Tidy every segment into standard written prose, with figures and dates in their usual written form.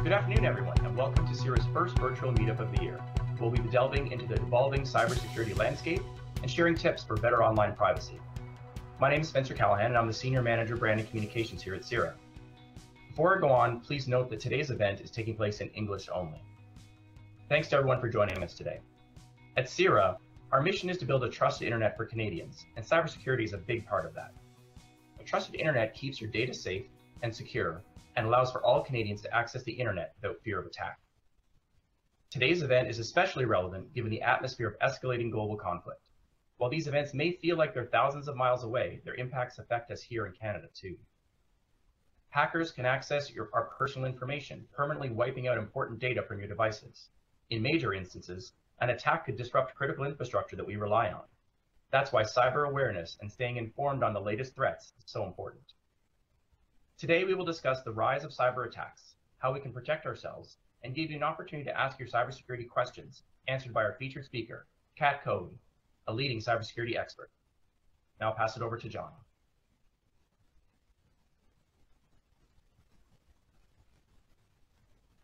Good afternoon, everyone, and welcome to CIRA's first virtual meetup of the year. We'll be delving into the evolving cybersecurity landscape and sharing tips for better online privacy. My name is Spencer Callahan, and I'm the Senior Manager Brand and Communications here at CIRA. Before I go on, please note that today's event is taking place in English only. Thanks to everyone for joining us today. At CIRA, our mission is to build a trusted internet for Canadians, and cybersecurity is a big part of that. A trusted internet keeps your data safe and secure, and allows for all Canadians to access the internet without fear of attack. Today's event is especially relevant given the atmosphere of escalating global conflict. While these events may feel like they're thousands of miles away, their impacts affect us here in Canada too. Hackers can access our personal information, permanently wiping out important data from your devices. In major instances, an attack could disrupt critical infrastructure that we rely on. That's why cyber awareness and staying informed on the latest threats is so important. Today, we will discuss the rise of cyber attacks, how we can protect ourselves, and give you an opportunity to ask your cybersecurity questions, answered by our featured speaker, Cat Coode, a leading cybersecurity expert. Now I'll pass it over to John.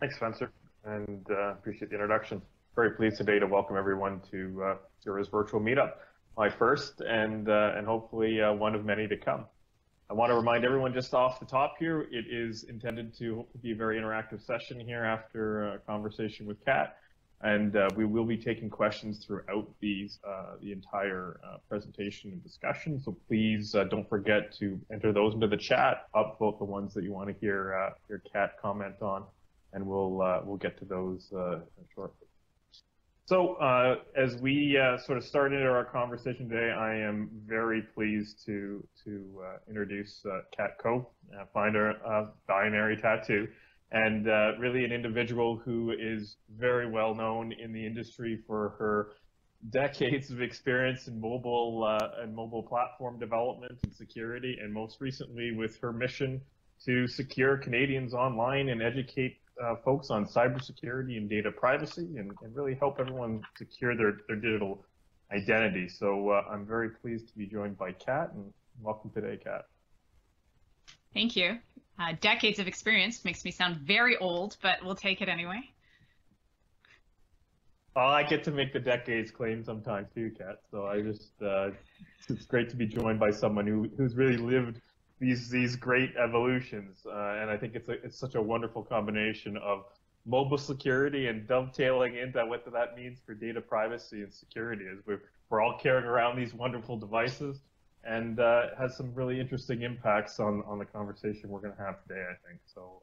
Thanks, Spencer, and appreciate the introduction. Very pleased today to welcome everyone to CIRA's virtual meetup, my first and hopefully one of many to come. I want to remind everyone just off the top here, it is intended to be a very interactive session here after a conversation with Kat, and we will be taking questions throughout the entire presentation and discussion. So please don't forget to enter those into the chat, upvote the ones that you want to hear Kat comment on, and we'll get to those shortly. So as we sort of started our conversation today, I am very pleased to introduce Kat Coteau, finder of Binary Tattoo, and really an individual who is very well known in the industry for her decades of experience in mobile platform development and security, and most recently with her mission to secure Canadians online and educate folks on cybersecurity and data privacy, and really help everyone secure their digital identity. So I'm very pleased to be joined by Kat, and welcome today, Kat. Thank you. Decades of experience makes me sound very old, but we'll take it anyway. Well, I get to make the decades claim sometimes too, Kat. So I just it's great to be joined by someone who's really lived these great evolutions, and I think it's such a wonderful combination of mobile security and dovetailing into what that means for data privacy and security, as we're all carrying around these wonderful devices, and has some really interesting impacts on the conversation we're going to have today, I think. So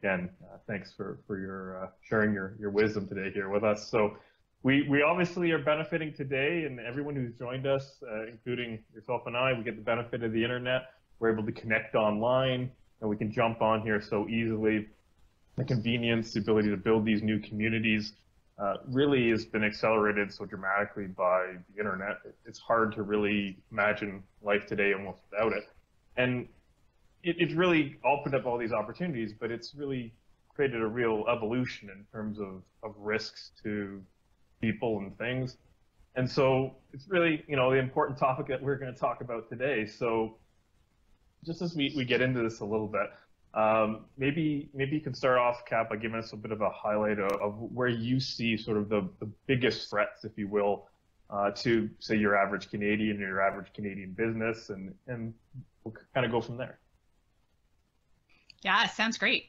again, thanks for your sharing your wisdom today here with us. So we obviously are benefiting today, and everyone who's joined us, including yourself and I, we get the benefit of the internet. We're able to connect online, and we can jump on here so easily. The convenience, the ability to build these new communities really has been accelerated so dramatically by the internet. It's hard to really imagine life today almost without it. And it's really opened up all these opportunities, but it's really created a real evolution in terms of risks to people and things. And so it's really, the important topic that we're going to talk about today. So just as we get into this a little bit, maybe you can start off, Kat, by giving us a bit of a highlight of where you see sort of the biggest threats, if you will, to, say, your average Canadian or your average Canadian business, and we'll kind of go from there. Yeah, sounds great.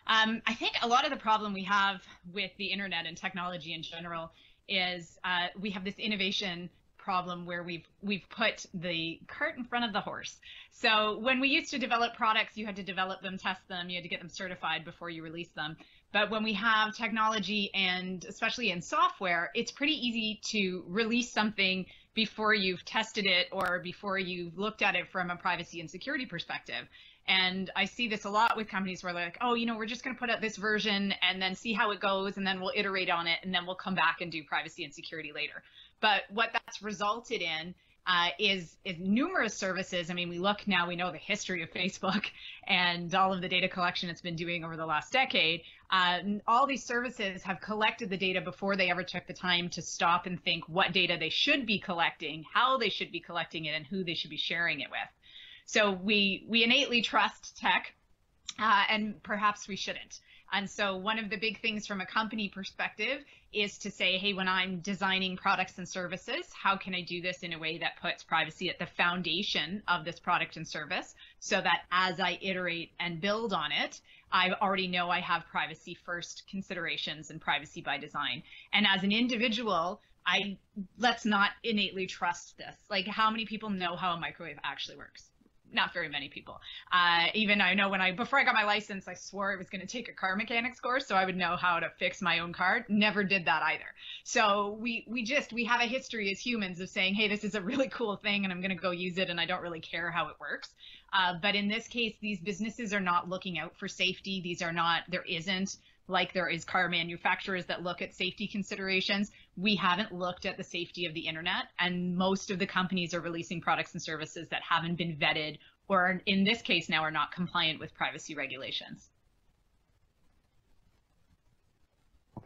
I think a lot of the problem we have with the internet and technology in general is we have this innovation problem where we've put the cart in front of the horse. So when we used to develop products, you had to develop them, test them, you had to get them certified before you release them. But when we have technology, and especially in software, it's pretty easy to release something before you've tested it or before you've looked at it from a privacy and security perspective. And I see this a lot with companies where they're like, oh, we're just going to put out this version and then see how it goes, and then we'll iterate on it, and then we'll come back and do privacy and security later. But what that's resulted in is numerous services. I mean, we look now, we know the history of Facebook and all of the data collection it's been doing over the last decade. All these services have collected the data before they ever took the time to stop and think what data they should be collecting, how they should be collecting it, and who they should be sharing it with. So we innately trust tech, and perhaps we shouldn't. And so one of the big things from a company perspective is to say, hey, when I'm designing products and services, how can I do this in a way that puts privacy at the foundation of this product and service, so that as I iterate and build on it, I already know I have privacy first considerations and privacy by design. And as an individual, let's not innately trust this. Like, how many people know how a microwave actually works? Not very many people. Even I know before I got my license, I swore I was going to take a car mechanics course so I would know how to fix my own car. Never did that either. So we have a history as humans of saying, hey, this is a really cool thing and I'm going to go use it and I don't really care how it works. But in this case, these businesses are not looking out for safety. There isn't, like there is car manufacturers that look at safety considerations. We haven't looked at the safety of the internet, and most of the companies are releasing products and services that haven't been vetted, or in this case now are not compliant with privacy regulations.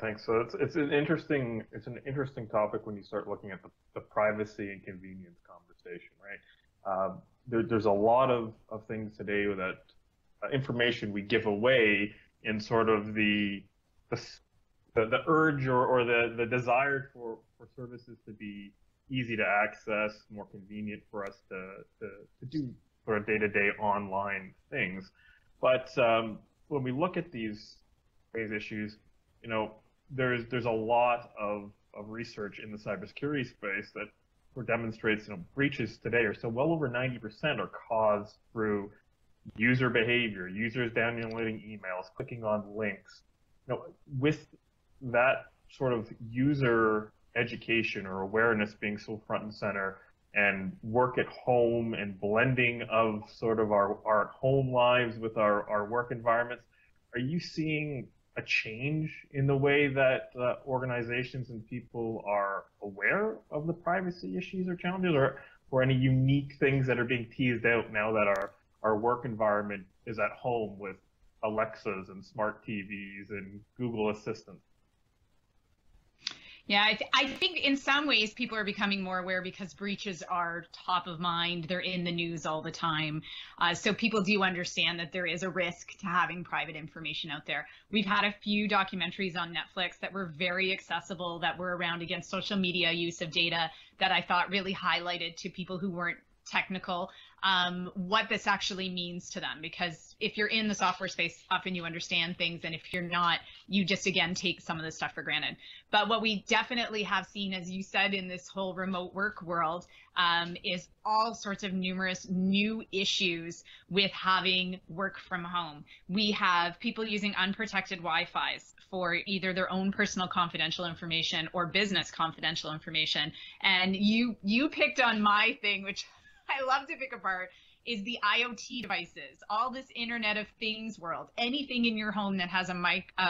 Thanks. So it's an interesting topic when you start looking at the privacy and convenience conversation, right? There's a lot of things today that information we give away in sort of the urge or the desire for services to be easy to access, more convenient for us to do sort of day-to-day online things. But when we look at these issues, you know, there's a lot of research in the cybersecurity space that demonstrates, you know, breaches today are still well over 90% are caused through user behavior, users downloading emails, clicking on links. You know, with that sort of user education or awareness being so front and center, and work at home and blending of sort of our home lives with our work environments, are you seeing a change in the way that organizations and people are aware of the privacy issues or challenges, or any unique things that are being teased out now that our work environment is at home with Alexas and smart TVs and Google Assistants? Yeah, I think in some ways people are becoming more aware because breaches are top of mind. They're in the news all the time. So people do understand that there is a risk to having private information out there. We've had a few documentaries on Netflix that were very accessible, that were around against social media use of data, that I thought really highlighted to people who weren't technical what this actually means to them. Because if you're in the software space, often you understand things, and if you're not, you just again take some of this stuff for granted. But what we definitely have seen, as you said, in this whole remote work world, is all sorts of numerous new issues with having work from home. We have people using unprotected Wi-Fis for either their own personal confidential information or business confidential information. And you picked on my thing, which I love to pick apart, is the IoT devices, all this Internet of Things world. Anything in your home that has a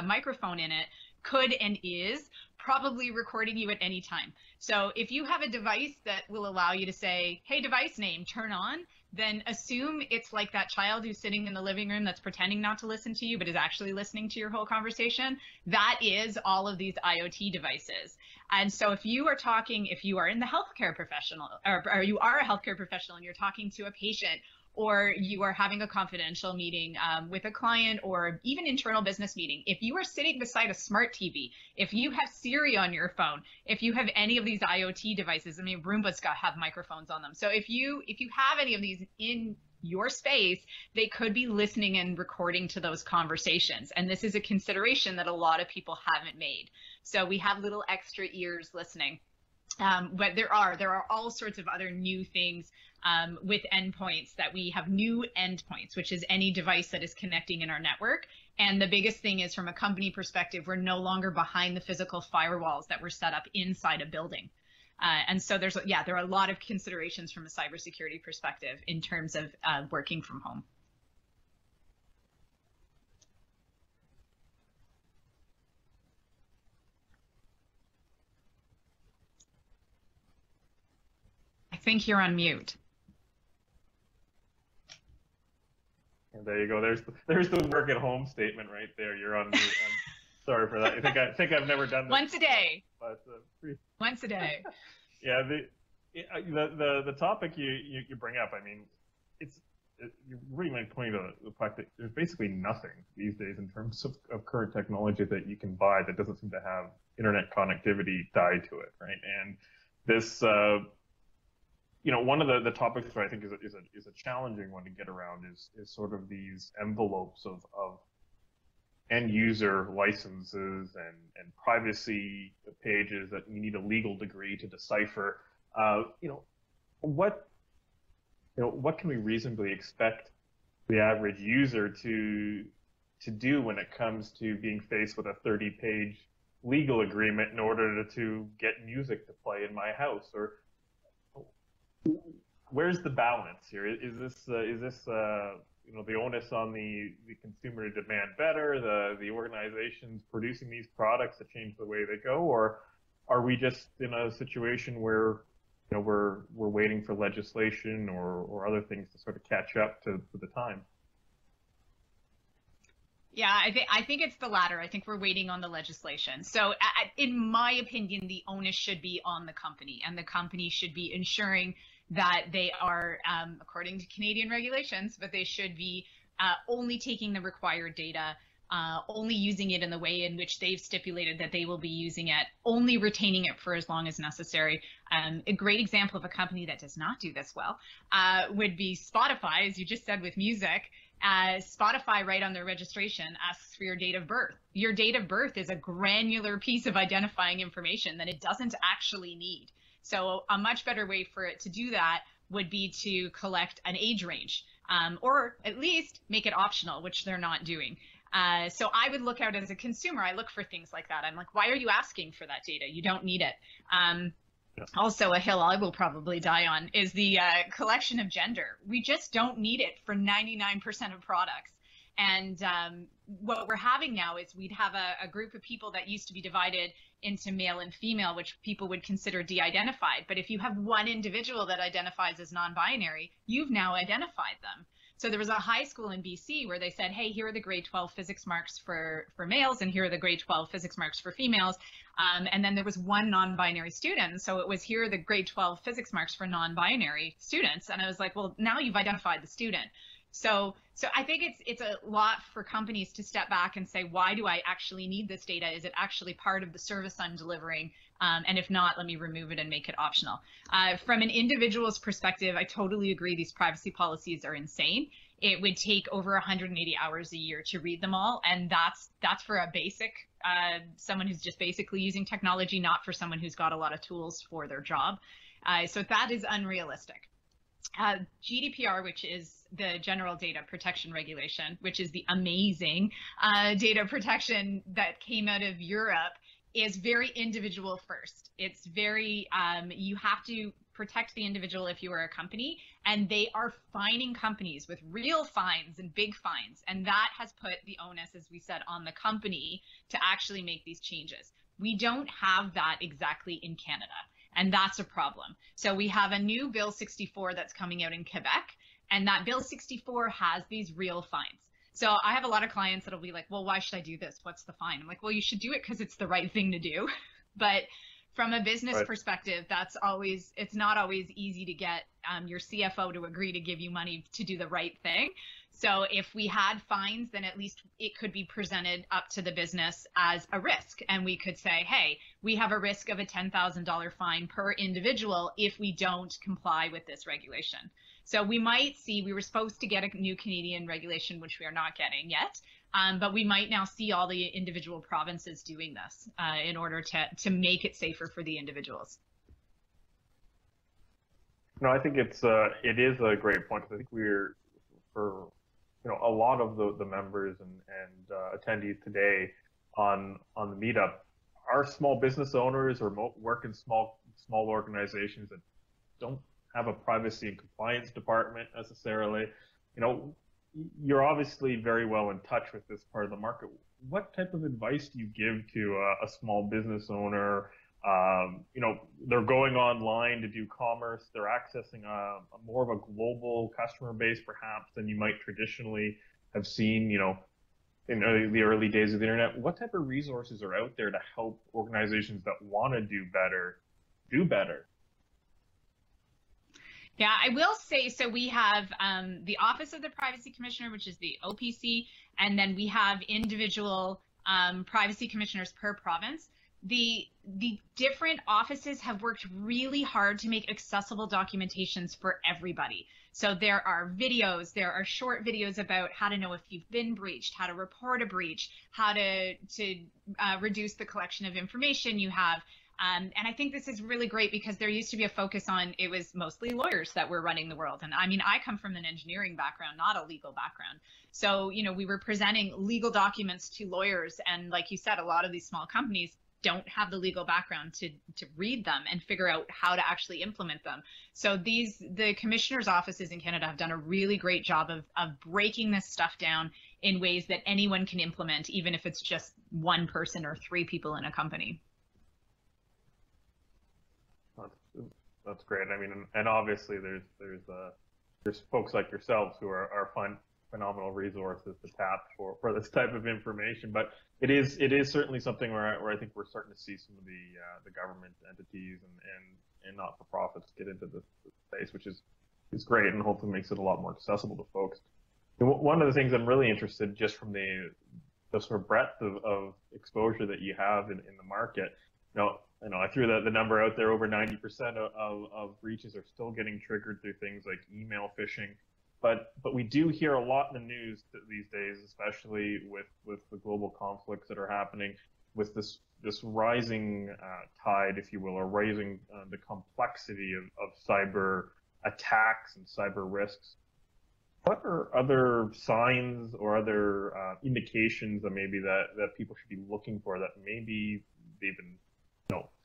microphone in it could and is probably recording you at any time. So if you have a device that will allow you to say, hey, device name, turn on, then assume it's like that child who's sitting in the living room that's pretending not to listen to you, but is actually listening to your whole conversation. That is all of these IoT devices. And so if you are in the healthcare professional, or you are a healthcare professional and you're talking to a patient, or you are having a confidential meeting with a client, or even internal business meeting, if you are sitting beside a smart TV, if you have Siri on your phone, if you have any of these IoT devices, I mean, Roombas have microphones on them. So if you have any of these in your space, they could be listening and recording to those conversations. And this is a consideration that a lot of people haven't made. So we have little extra ears listening. But there are all sorts of other new things with endpoints, that we have new endpoints, which is any device that is connecting in our network. And the biggest thing is, from a company perspective, we're no longer behind the physical firewalls that were set up inside a building. And so there are a lot of considerations from a cybersecurity perspective in terms of working from home. I think you're on mute. And there you go. There's the work at home statement right there. You're on mute. I'm sorry for that. I think I've never done this once a day. But, once a day. Yeah. The topic you bring up, I mean, you really might point to the fact that there's basically nothing these days in terms of current technology that you can buy that doesn't seem to have internet connectivity tied to it, right? And this, one of the topics that I think is a challenging one to get around is sort of these envelopes of end user licenses and privacy pages that you need a legal degree to decipher. What can we reasonably expect the average user to do when it comes to being faced with a 30-page legal agreement in order to get music to play in my house? Or where's the balance here? Is this the onus on the consumer to demand better, the organizations producing these products to change the way they go, or are we just in a situation where we're waiting for legislation or other things to sort of catch up to the time? Yeah, I think it's the latter. I think we're waiting on the legislation. So in my opinion, the onus should be on the company, and the company should be ensuring that they are, according to Canadian regulations, but they should be only taking the required data, only using it in the way in which they've stipulated that they will be using it, only retaining it for as long as necessary. A great example of a company that does not do this well would be Spotify, as you just said with music. Spotify, right on their registration, asks for your date of birth. Your date of birth is a granular piece of identifying information that it doesn't actually need. So a much better way for it to do that would be to collect an age range, or at least make it optional, which they're not doing. So I would look out as a consumer. I look for things like that. I'm like, why are you asking for that data? You don't need it. Also, a hill I will probably die on is the collection of gender. We just don't need it for 99% of products. And what we're having now is we'd have a group of people that used to be divided into male and female, which people would consider de-identified. But if you have one individual that identifies as non-binary, you've now identified them. So there was a high school in BC where they said, hey, here are the grade 12 physics marks for males, and here are the grade 12 physics marks for females. And then there was one non-binary student. So it was, here are the grade 12 physics marks for non-binary students. And I was like, well, now you've identified the student. So I think it's a lot for companies to step back and say, why do I actually need this data? Is it actually part of the service I'm delivering? And if not, let me remove it and make it optional. From an individual's perspective, I totally agree. These privacy policies are insane. It would take over 180 hours a year to read them all. And that's for a basic, someone who's just basically using technology, not for someone who's got a lot of tools for their job. So that is unrealistic. GDPR, which is the General Data Protection Regulation, which is the amazing data protection that came out of Europe, is very individual first. It's very, you have to protect the individual if you are a company, and they are fining companies with real fines and big fines. And that has put the onus, as we said, on the company to actually make these changes. We don't have that exactly in Canada. And that's a problem. So we have a new Bill 64 that's coming out in Quebec, and that Bill 64 has these real fines. So I have a lot of clients that'll be like, well, why should I do this? What's the fine? I'm like, well, you should do it because it's the right thing to do. But from a business perspective, it's not always easy to get your CFO to agree to give you money to do the right thing. So if we had fines, then at least it could be presented up to the business as a risk. And we could say, hey, we have a risk of a $10,000 fine per individual if we don't comply with this regulation. So we might see, we were supposed to get a new Canadian regulation, which we are not getting yet. But we might now see all the individual provinces doing this in order to make it safer for the individuals. No, I think it is a great point. I think for a lot of the members and attendees today on the meetup are small business owners or work in small organizations that don't have a privacy and compliance department necessarily. You're obviously very well in touch with this part of the market. What type of advice do you give to a small business owner? They're going online to do commerce. They're accessing a more of a global customer base, perhaps, than you might traditionally have seen, in the early days of the internet. What type of resources are out there to help organizations that want to do better? Yeah, I will say, so we have the Office of the Privacy Commissioner, which is the OPC, and then we have individual privacy commissioners per province. The different offices have worked really hard to make accessible documentations for everybody. So there are videos, there are short videos about how to know if you've been breached, how to report a breach, how to reduce the collection of information you have. And I think this is really great because there used to be a focus on, it was mostly lawyers that were running the world. And I mean, I come from an engineering background, not a legal background. So, you know, we were presenting legal documents to lawyers. And like you said, a lot of these small companies don't have the legal background to read them and figure out how to actually implement them. So the commissioner's offices in Canada have done a really great job of breaking this stuff down in ways that anyone can implement, even if it's just one person or three people in a company. That's great. I mean, and obviously there's folks like yourselves who are phenomenal resources to tap for this type of information. But it is certainly something where I think we're starting to see some of the government entities and not-for-profits get into this space, which is great, and hopefully makes it a lot more accessible to folks. And one of the things I'm really interested, just from the sort of breadth of exposure that you have in the market, I threw the number out there. Over 90% of breaches are still getting triggered through things like email phishing. But we do hear a lot in the news these days, especially with the global conflicts that are happening, with this rising tide, if you will, or rising the complexity of cyber attacks and cyber risks. What are other signs or other indications that maybe that people should be looking for, that maybe they've been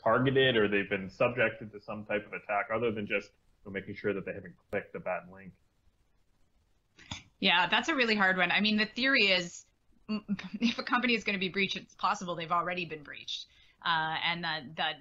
targeted or they've been subjected to some type of attack, other than just making sure that they haven't clicked a bad link? Yeah, that's a really hard one. I mean, the theory is if a company is going to be breached, it's possible they've already been breached, and that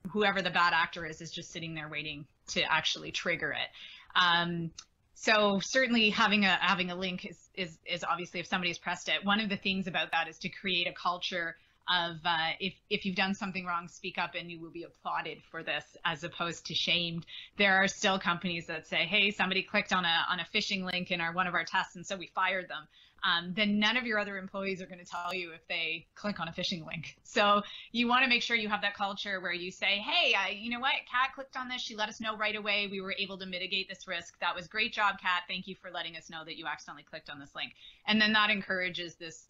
whoever the bad actor is just sitting there waiting to actually trigger it. So certainly having a link is obviously, if somebody's pressed it. One of the things about that is to create a culture of if you've done something wrong, speak up and you will be applauded for this, as opposed to shamed. There are still companies that say, hey, somebody clicked on a phishing link in one of our tests, and so we fired them. Then none of your other employees are going to tell you if they click on a phishing link. So you want to make sure you have that culture where you say, hey, you know what, Kat clicked on this. She let us know right away. We were able to mitigate this risk. That was great job, Kat. Thank you for letting us know that you accidentally clicked on this link. And then that encourages this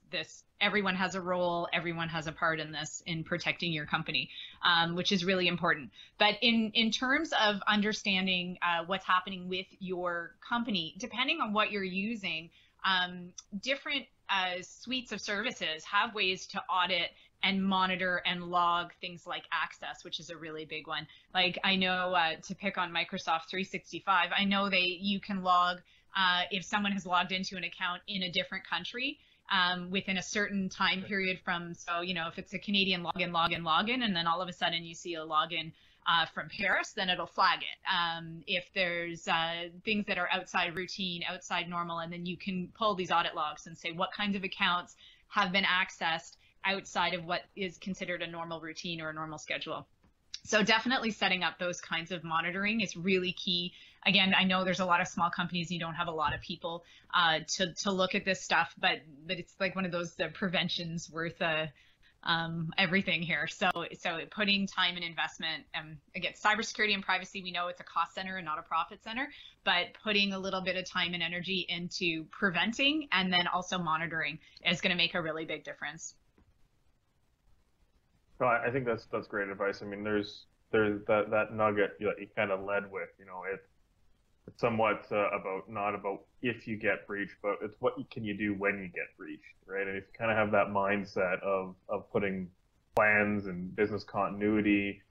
everyone has a role, everyone has a part in this, in protecting your company, which is really important. But in terms of understanding what's happening with your company, depending on what you're using, different suites of services have ways to audit and monitor and log things like access, which is a really big one. Like, I know to pick on Microsoft 365, I know you can log if someone has logged into an account in a different country within a certain time period from, so, if it's a Canadian login, and then all of a sudden you see a login from Paris, then it'll flag it. If there's things that are outside routine, outside normal, and then you can pull these audit logs and say what kinds of accounts have been accessed outside of what is considered a normal routine or a normal schedule. So definitely setting up those kinds of monitoring is really key. Again, I know there's a lot of small companies, you don't have a lot of people to look at this stuff, but it's like one of those prevention's worth everything here. So putting time and investment, again, cybersecurity and privacy, we know it's a cost center and not a profit center, but putting a little bit of time and energy into preventing and then also monitoring is going to make a really big difference. Well, I think that's great advice. I mean, there's that nugget that you kind of led with. It's somewhat not about if you get breached, but it's what can you do when you get breached, right? And if you kind of have that mindset of putting plans and business continuity,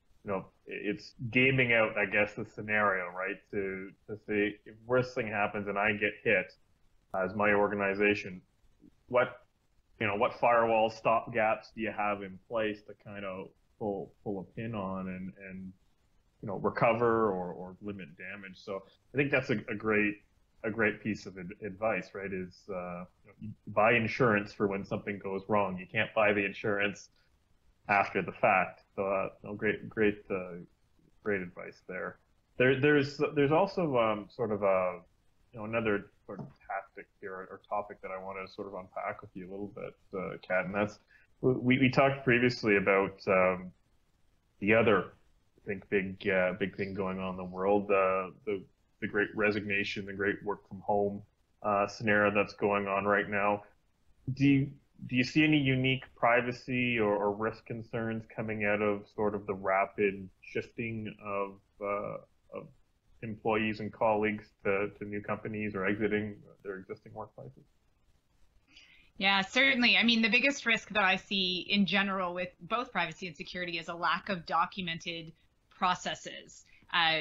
it's gaming out, I guess, the scenario, right? To say, if worst thing happens and I get hit as my organization, what firewall stop gaps do you have in place to kind of pull a pin on and recover or limit damage? So I think that's a great piece of advice, right? Is you buy insurance for when something goes wrong. You can't buy the insurance after the fact. So great advice there. There's also sort of a another sort of tactic here or topic that I want to sort of unpack with you a little bit, Kat, and that's we talked previously about the other I think big thing going on in the world, the great resignation, the great work from home scenario that's going on right now. Do you see any unique privacy or risk concerns coming out of sort of the rapid shifting of employees and colleagues to new companies or exiting their existing workplaces? Yeah, certainly. I mean, the biggest risk that I see in general with both privacy and security is a lack of documented processes.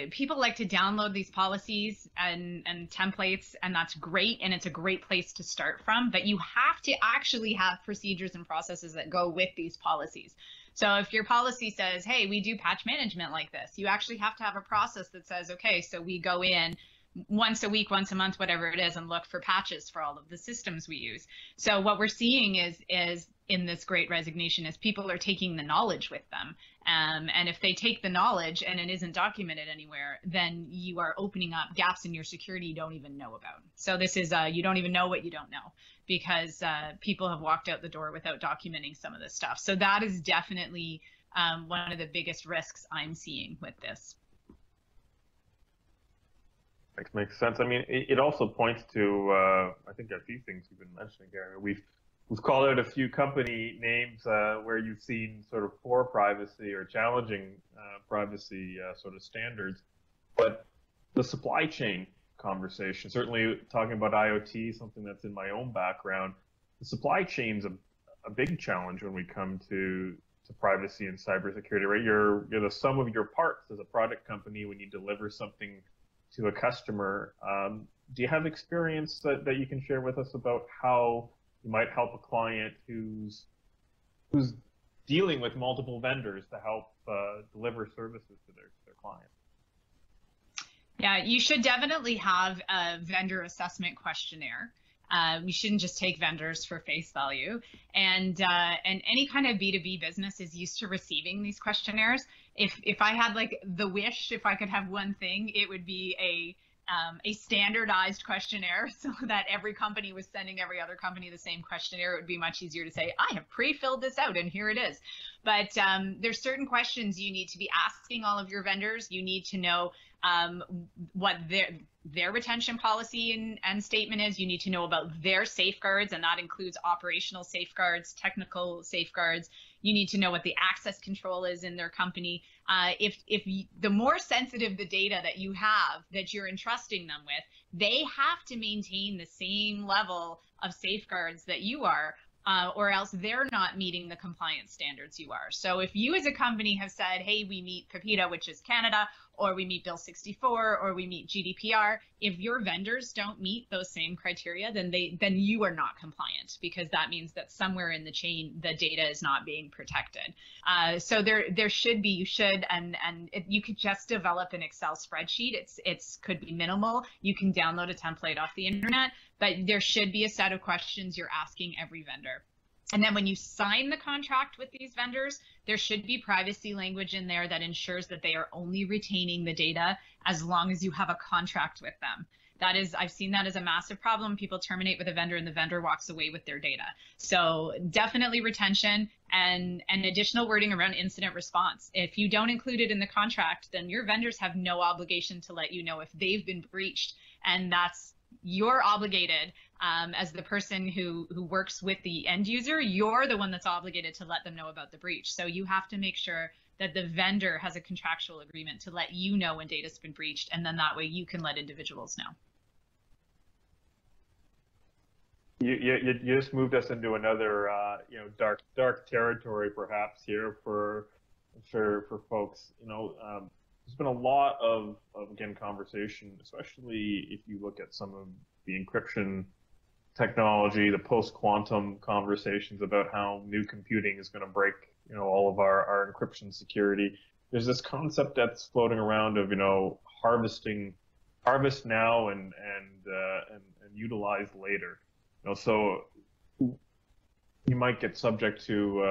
People like to download these policies and templates, and that's great, and it's a great place to start from, but you have to actually have procedures and processes that go with these policies. So if your policy says, hey, we do patch management like this, you actually have to have a process that says, okay, so we go in once a week, once a month, whatever it is, and look for patches for all of the systems we use. So what we're seeing is in this great resignation is people are taking the knowledge with them. And if they take the knowledge and it isn't documented anywhere, then you are opening up gaps in your security you don't even know about. So this is, you don't even know what you don't know, because people have walked out the door without documenting some of this stuff. So that is definitely one of the biggest risks I'm seeing with this. Makes sense. I mean, it also points to, I think, a few things we've been mentioning here. We've called out a few company names where you've seen sort of poor privacy or challenging privacy sort of standards, but the supply chain conversation, certainly talking about IoT, something that's in my own background, the supply chain's a big challenge when we come to privacy and cybersecurity, right? You're the sum of your parts as a product company when you deliver something to a customer. Do you have experience that you can share with us about how you might help a client who's dealing with multiple vendors to help deliver services to their clients? Yeah, you should definitely have a vendor assessment questionnaire. We shouldn't just take vendors for face value. And any kind of B2B business is used to receiving these questionnaires. If I had like the wish, if I could have one thing, it would be a standardized questionnaire, so that every company was sending every other company the same questionnaire. It would be much easier to say, I have pre-filled this out and here it is. But there's certain questions you need to be asking all of your vendors. You need to know what their retention policy and statement is. You need to know about their safeguards, and that includes operational safeguards, technical safeguards. You need to know what the access control is in their company. The more sensitive the data that you have that you're entrusting them with, they have to maintain the same level of safeguards that you are, or else they're not meeting the compliance standards you are. So if you as a company have said, hey, we meet PIPEDA, which is Canada, or we meet Bill 64, or we meet GDPR, if your vendors don't meet those same criteria, then you are not compliant, because that means that somewhere in the chain the data is not being protected. So there should be, you could just develop an Excel spreadsheet. It's could be minimal. You can download a template off the internet, but there should be a set of questions you're asking every vendor. And then when you sign the contract with these vendors, there should be privacy language in there that ensures that they are only retaining the data as long as you have a contract with them. I've seen that as a massive problem. People terminate with a vendor and the vendor walks away with their data. So definitely retention and additional wording around incident response. If you don't include it in the contract, then your vendors have no obligation to let you know if they've been breached, and you're obligated as the person who works with the end user. You're the one that's obligated to let them know about the breach. So you have to make sure that the vendor has a contractual agreement to let you know when data's been breached, and then that way you can let individuals know. You just moved us into another dark territory perhaps here for folks. There's been a lot of again conversation, especially if you look at some of the encryption technology, the post-quantum conversations about how new computing is going to break all of our encryption security. There's this concept that's floating around of harvest now and utilize later. So you might get subject to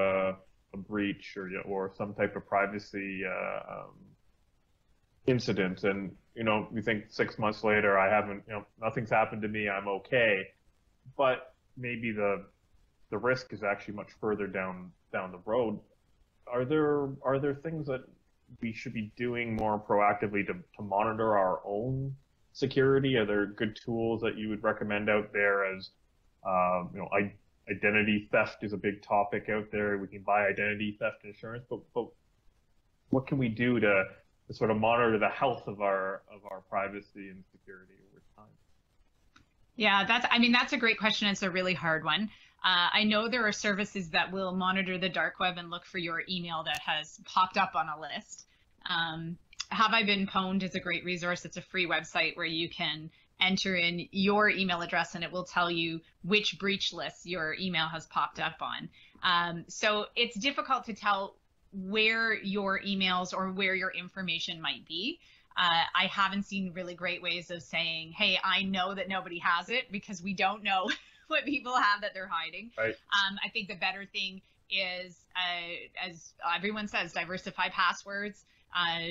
a breach or some type of privacy incident, and you think 6 months later, I haven't, nothing's happened to me, I'm okay, but maybe the risk is actually much further down the road. Are there things that we should be doing more proactively to monitor our own security? Are there good tools that you would recommend out there? As identity theft is a big topic out there. We can buy identity theft insurance, but what can we do to sort of monitor the health of our privacy and security over time? Yeah, that's a great question. It's a really hard one. I know there are services that will monitor the dark web and look for your email that has popped up on a list. Have I Been Pwned is a great resource. It's a free website where you can enter in your email address and it will tell you which breach lists your email has popped up on. So it's difficult to tell where your emails or where your information might be. I haven't seen really great ways of saying, hey, I know that nobody has it, because we don't know what people have that they're hiding. Right. I think the better thing is, as everyone says, diversify passwords.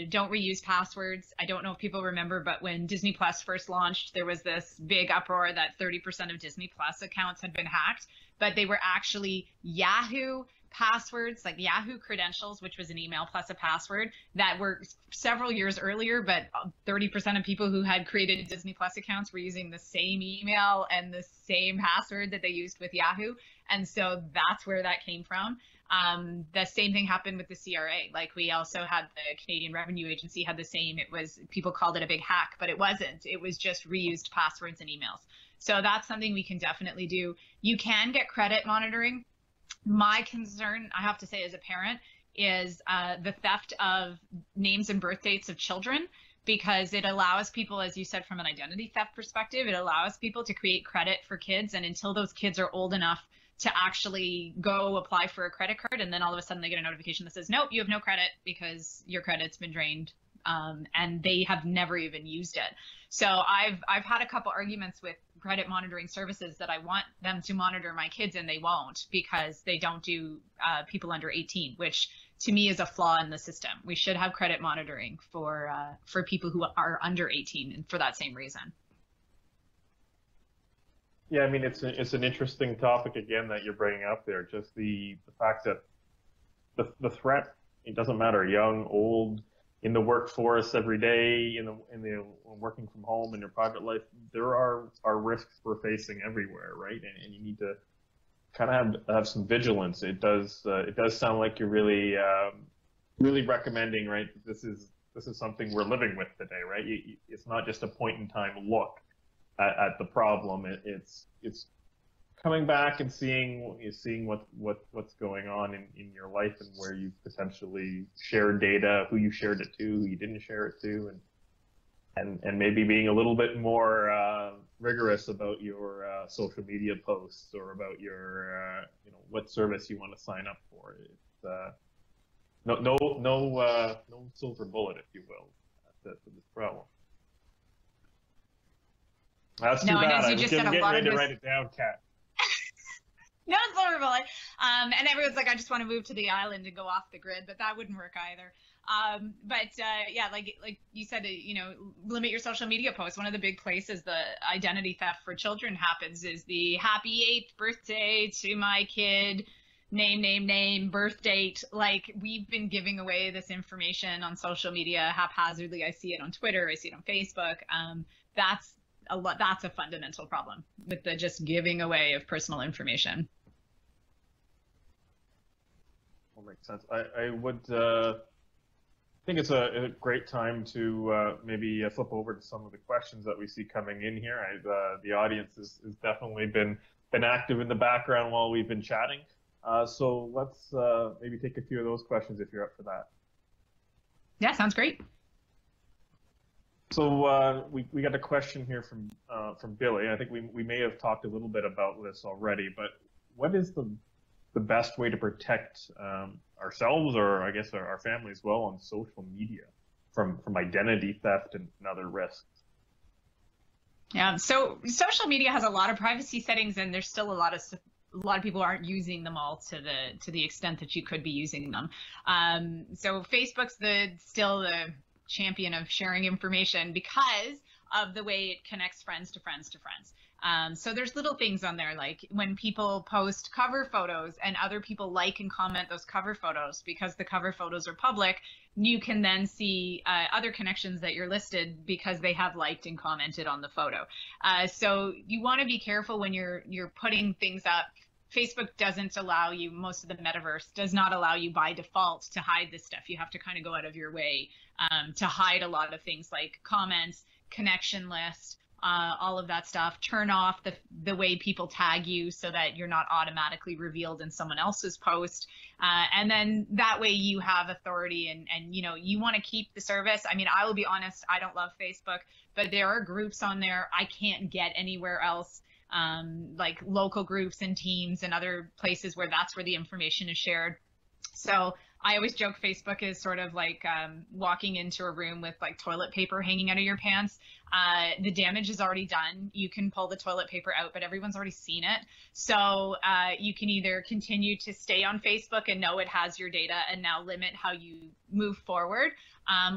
Don't reuse passwords. I don't know if people remember, but when Disney Plus first launched, there was this big uproar that 30% of Disney Plus accounts had been hacked, but they were actually Yahoo passwords, like Yahoo credentials, which was an email plus a password, that were several years earlier, but 30% of people who had created Disney Plus accounts were using the same email and the same password that they used with Yahoo. And so that's where that came from. The same thing happened with the CRA. Like, we also had the Canadian Revenue Agency had the same. It was, people called it a big hack, but it wasn't. It was just reused passwords and emails. So that's something we can definitely do. You can get credit monitoring. My concern, I have to say, as a parent, is the theft of names and birth dates of children, because it allows people, as you said, from an identity theft perspective, it allows people to create credit for kids. And until those kids are old enough to actually go apply for a credit card, and then all of a sudden they get a notification that says, nope, you have no credit because your credit's been drained, and they have never even used it. So I've had a couple arguments with credit monitoring services that I want them to monitor my kids, and they won't, because they don't do people under 18, which to me is a flaw in the system. We should have credit monitoring for people who are under 18, and for that same reason. Yeah, I mean, it's an interesting topic again that you're bringing up there. Just the fact that the threat, it doesn't matter, young, old, in the workforce every day, in the working from home, in your private life, there are risks we're facing everywhere, right? And you need to kind of have some vigilance. It does sound like you're really recommending, right? This is something we're living with today, right? It's not just a point in time look at the problem. It's coming back and seeing what's going on in your life, and where you potentially shared data, who you shared it to, who you didn't share it to, and maybe being a little bit more rigorous about your social media posts, or about your what service you want to sign up for. It's no silver bullet, if you will, for this problem. That's too bad. I was getting ready to write it down, Kat. No silver bullet. And everyone's like, I just want to move to the island and go off the grid, but that wouldn't work either. Yeah, like you said, limit your social media posts. One of the big places the identity theft for children happens is the happy 8th birthday to my kid, name, birth date. Like, we've been giving away this information on social media haphazardly. I see it on Twitter. I see it on Facebook. That's a fundamental problem with the just giving away of personal information. That makes sense. I would think it's a great time to maybe flip over to some of the questions that we see coming in here. The audience has definitely been active in the background while we've been chatting. So let's maybe take a few of those questions if you're up for that. Yeah, sounds great. So we got a question here from Billy. I think we may have talked a little bit about this already, but what is the best way to protect ourselves, or I guess our family as well, on social media from identity theft and other risks? Yeah, so social media has a lot of privacy settings, and there's still a lot of people aren't using them all to the extent that you could be using them. So Facebook's still the champion of sharing information because of the way it connects friends to friends to friends. So there's little things on there, like when people post cover photos and other people like and comment those cover photos, because the cover photos are public, you can then see other connections that you're listed because they have liked and commented on the photo. So you want to be careful when you're putting things up. Facebook doesn't allow you, most of the metaverse does not allow you by default to hide this stuff. You have to kind of go out of your way to hide a lot of things like comments, connection list, all of that stuff. Turn off the way people tag you so that you're not automatically revealed in someone else's post. And then that way you have authority and you know, you want to keep the service. I mean, I will be honest, I don't love Facebook, but there are groups on there I can't get anywhere else. Like local groups and teams and other places where that's where the information is shared. So I always joke Facebook is sort of like walking into a room with like toilet paper hanging out of your pants. The damage is already done. You can pull the toilet paper out, but everyone's already seen it. So you can either continue to stay on Facebook and know it has your data and now limit how you move forward,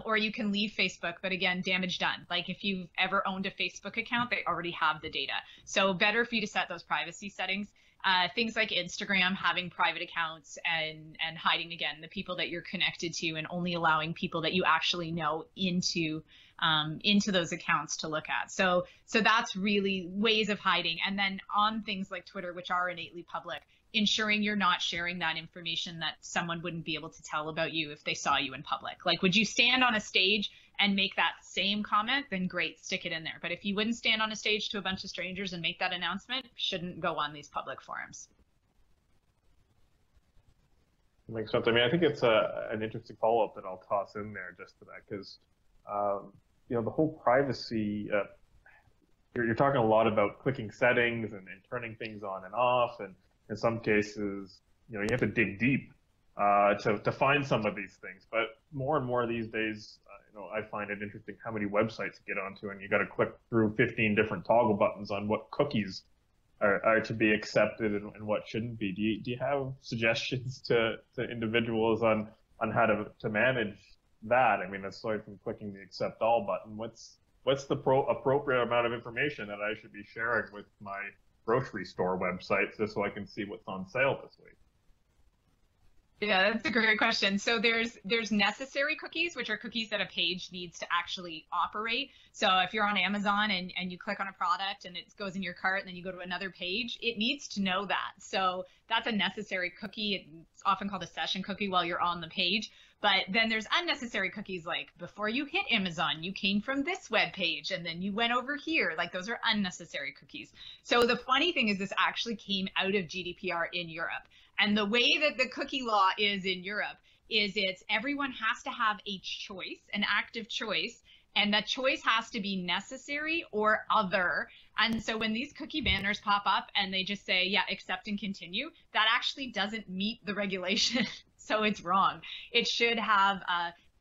or you can leave Facebook, but again, damage done. Like if you've ever owned a Facebook account, they already have the data. So better for you to set those privacy settings. Things like Instagram, having private accounts and hiding, again, the people that you're connected to and only allowing people that you actually know into those accounts to look at. So that's really ways of hiding. And then on things like Twitter, which are innately public, ensuring you're not sharing that information that someone wouldn't be able to tell about you if they saw you in public. Like, would you stand on a stage and make that same comment? Then great, stick it in there. But if you wouldn't stand on a stage to a bunch of strangers and make that announcement, shouldn't go on these public forums. Makes sense. I mean, I think it's an interesting follow-up that I'll toss in there just to that, because you know, the whole privacy, you're talking a lot about clicking settings and turning things on and off, and in some cases, you know, you have to dig deep to find some of these things. But more and more these days, you know, I find it interesting how many websites you get onto, and you got to click through 15 different toggle buttons on what cookies are to be accepted and what shouldn't be. Do you have suggestions to individuals on how to manage that? I mean, aside from clicking the accept all button, what's the appropriate amount of information that I should be sharing with my grocery store websites just so I can see what's on sale this week? Yeah, that's a great question. So there's necessary cookies, which are cookies that a page needs to actually operate. So if you're on Amazon and you click on a product and it goes in your cart and then you go to another page, it needs to know that. So that's a necessary cookie. It's often called a session cookie while you're on the page. But then there's unnecessary cookies, like before you hit Amazon, you came from this web page and then you went over here. Like those are unnecessary cookies. So the funny thing is this actually came out of GDPR in Europe. And the way that the cookie law is in Europe is everyone has to have a choice, an active choice, and that choice has to be necessary or other. And so when these cookie banners pop up and they just say, yeah, accept and continue, that actually doesn't meet the regulation. So it's wrong. It should have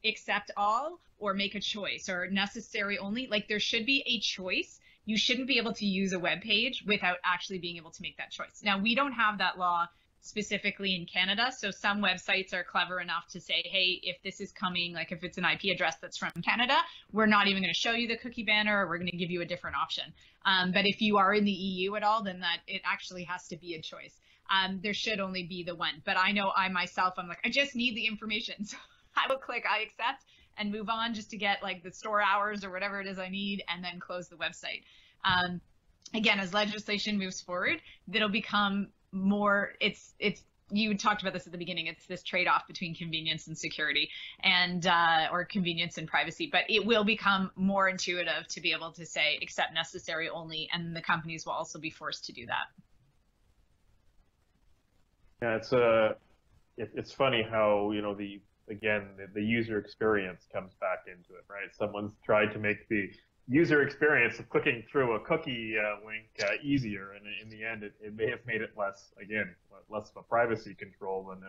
accept all or make a choice or necessary only. Like there should be a choice. You shouldn't be able to use a web page without actually being able to make that choice. Now, we don't have that law specifically in Canada. So some websites are clever enough to say, hey, if this is coming, like if it's an IP address that's from Canada, we're not even going to show you the cookie banner, or we're going to give you a different option. But if you are in the EU at all, then that it actually has to be a choice. There should only be the one. But I know I myself, I'm like, I just need the information. So I will click I accept and move on just to get like the store hours or whatever it is I need, and then close the website. Again, as legislation moves forward, that'll become more, you talked about this at the beginning, it's this trade-off between convenience and security, and or convenience and privacy, but it will become more intuitive to be able to say accept necessary only, and the companies will also be forced to do that. Yeah, it's funny how, you know, the user experience comes back into it, right? Someone's tried to make the user experience of clicking through a cookie link easier, and in the end, it may have made it less of a privacy control than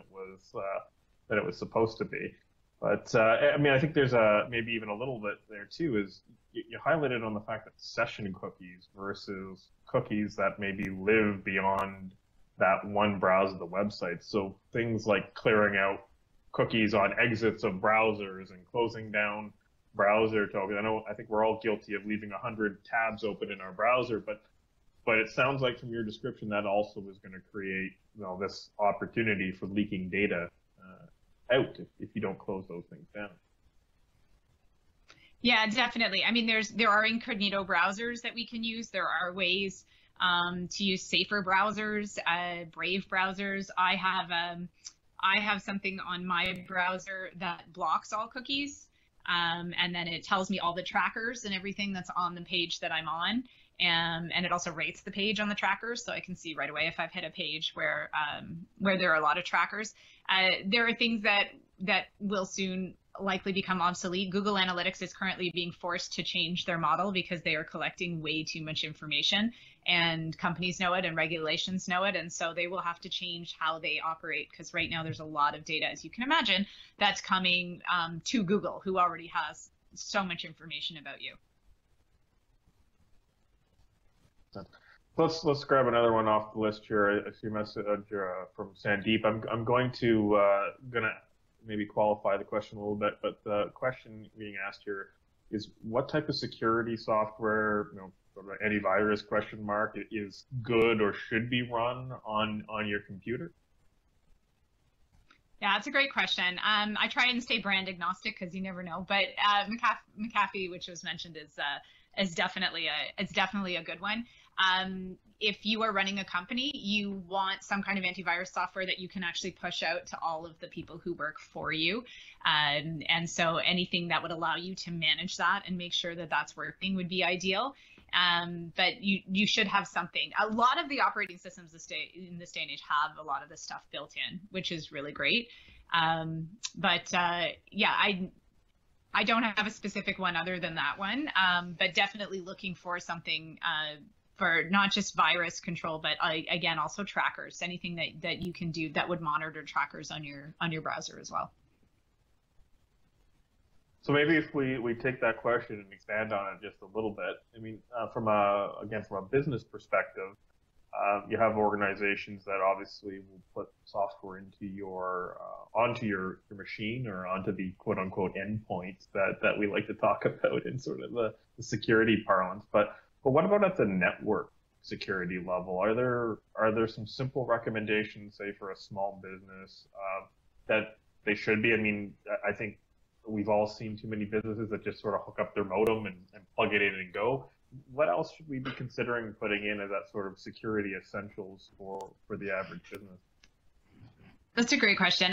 it was supposed to be. But I mean, I think there's maybe even a little bit there too. Is you highlighted on the fact that session cookies versus cookies that maybe live beyond that one browse of the website. So things like clearing out cookies on exits of browsers and closing down browser token. I think we're all guilty of leaving 100 tabs open in our browser, but it sounds like from your description that also is going to create, you know, this opportunity for leaking data out if you don't close those things down. Yeah, definitely. I mean, there are incognito browsers that we can use. There are ways to use safer browsers, Brave browsers. I have something on my browser that blocks all cookies, and then it tells me all the trackers and everything that's on the page that I'm on. And it also rates the page on the trackers, so I can see right away if I've hit a page where there are a lot of trackers. There are things that will soon likely become obsolete. Google Analytics is currently being forced to change their model because they are collecting way too much information, and companies know it and regulations know it, and so they will have to change how they operate, because right now there's a lot of data, as you can imagine, that's coming to Google, who already has so much information about you. Let's grab another one off the list here. I see a message from Sandeep. I'm going to maybe qualify the question a little bit, but the question being asked here is what type of security software, you know, sort of an antivirus question mark, is good or should be run on your computer? Yeah, that's a great question. I try and stay brand agnostic because you never know, but McAfee, which was mentioned, is definitely a good one. If you are running a company, you want some kind of antivirus software that you can actually push out to all of the people who work for you. And so anything that would allow you to manage that and make sure that that's working would be ideal. But you should have something. A lot of the operating systems in this day and age have a lot of this stuff built in, which is really great. Yeah, I don't have a specific one other than that one, but definitely looking for something for not just virus control, but again, also trackers, anything that you can do that would monitor trackers on your browser as well. So maybe if we take that question and expand on it just a little bit. I mean, from a business perspective, you have organizations that obviously will put software into onto your machine or onto the quote unquote endpoints that we like to talk about in sort of the security parlance. But what about at the network security level? Are there some simple recommendations, say for a small business, that they should be? I mean, I think we've all seen too many businesses that just sort of hook up their modem and plug it in and go. What else should we be considering putting in as that sort of security essentials for the average business? That's a great question.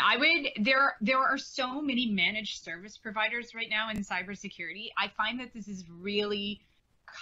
There are so many managed service providers right now in cybersecurity. I find that this is really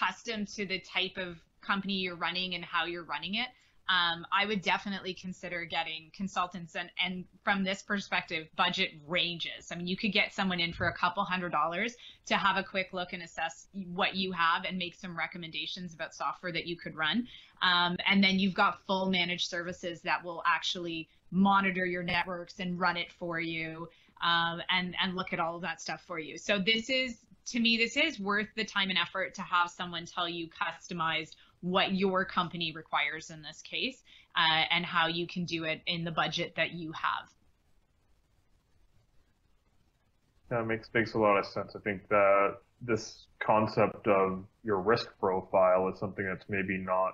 custom to the type of company you're running and how you're running it. I would definitely consider getting consultants, and from this perspective, budget ranges. I mean, you could get someone in for a couple $100s to have a quick look and assess what you have and make some recommendations about software that you could run. And then you've got full managed services that will actually monitor your networks and run it for you, and look at all of that stuff for you. So to me, this is worth the time and effort to have someone tell you customized what your company requires in this case, and how you can do it in the budget that you have. That makes a lot of sense. I think that this concept of your risk profile is something that's maybe not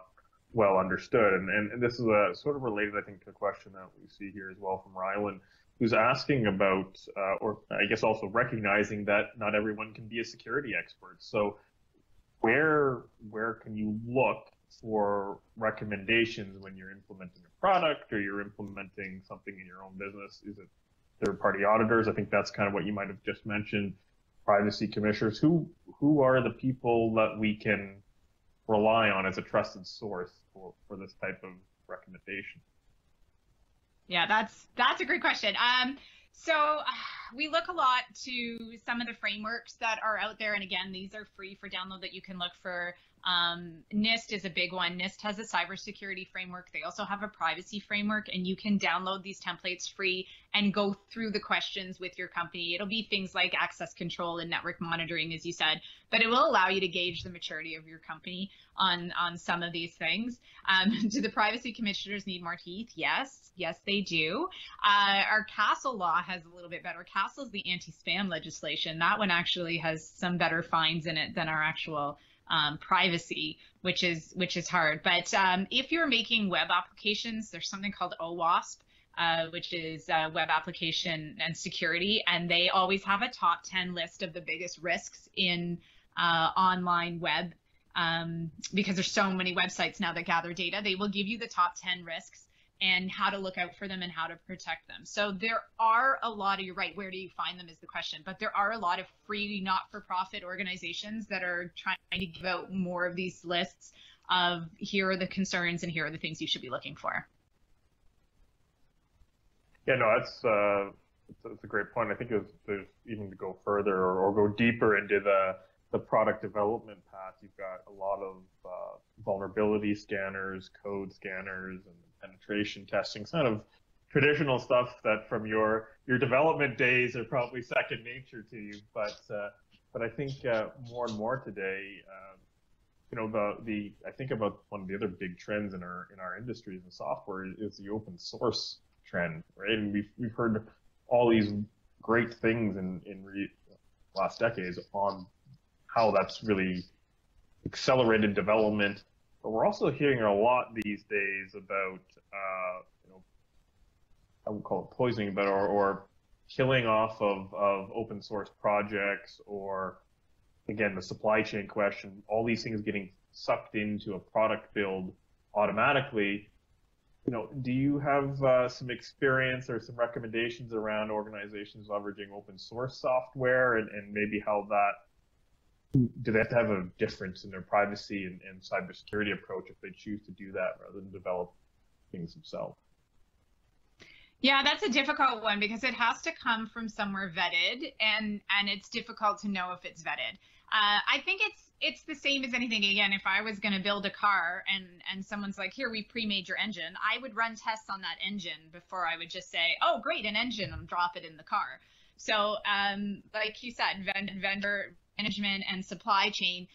well understood. And this is a sort of related, I think, to the question that we see here as well from Rylan, who's asking about, or I guess also recognizing that not everyone can be a security expert. So where can you look for recommendations when you're implementing a product or you're implementing something in your own business? Is it third-party auditors? I think that's kind of what you might have just mentioned. Privacy commissioners. Who are the people that we can rely on as a trusted source for this type of recommendation? Yeah, that's a great question. So we look a lot to some of the frameworks that are out there. And again, these are free for download that you can look for NIST is a big one. NIST has a cybersecurity framework. They also have a privacy framework, and you can download these templates free and go through the questions with your company. It'll be things like access control and network monitoring, as you said, but it will allow you to gauge the maturity of your company on some of these things. Do the privacy commissioners need more teeth? Yes, they do. Our Castle law has a little bit better. Castle's the anti-spam legislation. That one actually has some better fines in it than our actual privacy, which is hard. But if you're making web applications, there's something called OWASP, which is Web Application and Security, and they always have a top 10 list of the biggest risks in online web. Because there's so many websites now that gather data, they will give you the top 10 risks and how to look out for them and how to protect them. So there are a lot of, you're right, where do you find them is the question, but there are a lot of free not-for-profit organizations that are trying to give out more of these lists of here are the concerns and here are the things you should be looking for. Yeah, no, that's a great point. I think there's even to go further or go deeper into the product development path. You've got a lot of vulnerability scanners, code scanners, and penetration testing, kind of traditional stuff that from your development days are probably second nature to you. But I think more and more today, I think about one of the other big trends in our industries and software is the open source trend, right? And we've heard all these great things in last decades on how that's really accelerated development. But we're also hearing a lot these days about, I would call it poisoning, but or killing off of open source projects, or again the supply chain question. All these things getting sucked into a product build automatically. Do you have some experience or some recommendations around organizations leveraging open source software, and maybe how that? Do they have to have a difference in their privacy and cybersecurity approach if they choose to do that rather than develop things themselves? Yeah, that's a difficult one because it has to come from somewhere vetted, and it's difficult to know if it's vetted. I think it's the same as anything. Again, if I was going to build a car and someone's like, here, we pre-made your engine, I would run tests on that engine before I would just say, oh, great, an engine, and drop it in the car. So like you said, vendor management and supply chain,